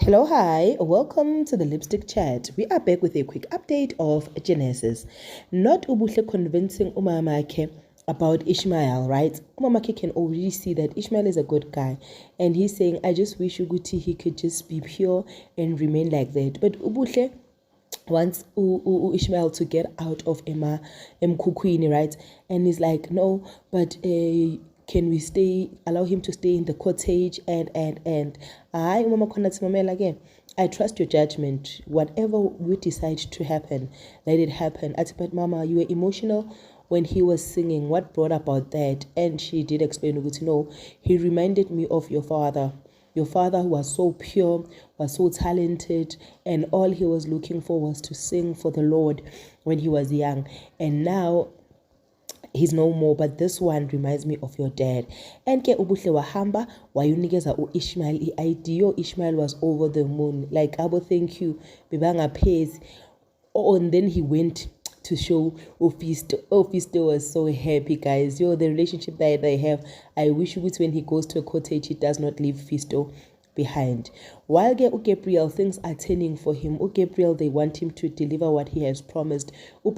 Hello, hi, welcome to the Lipstick Chat. We are back with a quick update of Genesis. Not ubuhle convincing umamake about Ishmael, right? Umamake can already see that Ishmael is a good guy, and he's saying, I just wish Uguti he could just be pure and remain like that. But ubuhle wants Ishmael to get out of Emma Mkukwini, right? And he's like, no, but can we allow him to stay in the cottage and I trust your judgment. Whatever you decide to happen, let it happen. But Mama, you were emotional when he was singing. What brought about that? And she did explain, no, he reminded me of your father. Your father was so pure, was so talented, and all he was looking for was to sing for the Lord when he was young. And now he's no more, but this one reminds me of your dad. And ke ubuhle wahamba wayunikeza uIshmael i-ID. Ishmael was over the moon, like, Abo, thank you, bebanga phezi. And then he went to show Fisto. Fisto was so happy, guys. The relationship that they have, I wish when he goes to a cottage, he does not leave Fisto behind. While Gabriel, things are turning for him. Gabriel, they want him to deliver what he has promised.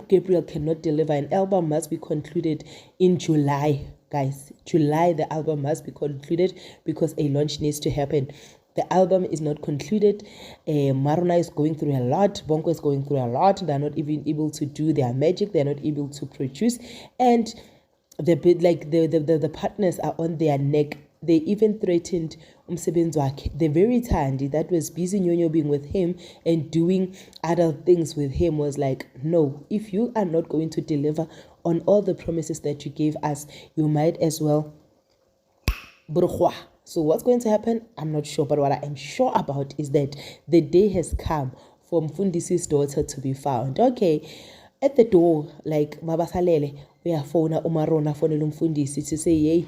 Gabriel cannot deliver. An album must be concluded in July, guys. July, the album must be concluded because a launch needs to happen. The album is not concluded. Maruna is going through a lot. Bonko is going through a lot. They're not even able to do their magic. They're not able to produce. And the partners are on their neck. They even threatened umsebenzi the very Thandi that was busy Nyonyo being with him and doing other things with him was like, no, if you are not going to deliver on all the promises that you gave us, you might as well. So what's going to happen? I'm not sure, but what I am sure about is that the day has come for Mfundisi's daughter to be found. Okay, at the door, like Mabasalele, we are phone Umarona phone Mfundisi to say, yay,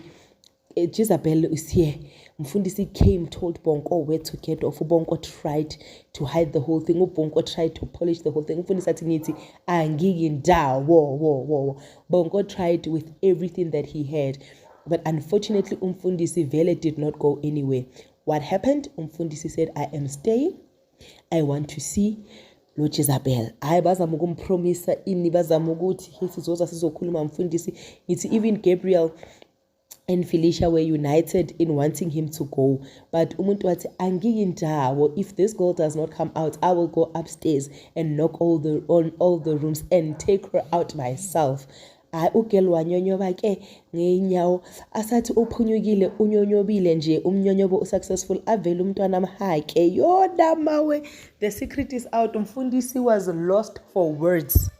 Jezabel is here. Mfundisi came, told Bonko where to get off. Bonko tried to hide the whole thing. Bonko tried to polish the whole thing. Mfundisi angigin da whoa. Bonko tried with everything that he had. But unfortunately, Mfundisi Vele did not go anywhere. What happened? Mfundisi said, I am staying. I want to see Lord Jezabel. I bazamugu promisa ini bazamuguti hisi zoza sizokhuluma Mfundisi. It's even Gabriel and Felicia were united in wanting him to go. But umuntu wathi angiyindawo. If this girl does not come out, I will go upstairs and knock on all the rooms and take her out myself. Ugel wanyonyoba ke ngeenyawo asathi uphunyukile unyonyobile nje umnyonyobo successful avela umntwana amhake yona mawe. The secret is out. Mfundisi was lost for words.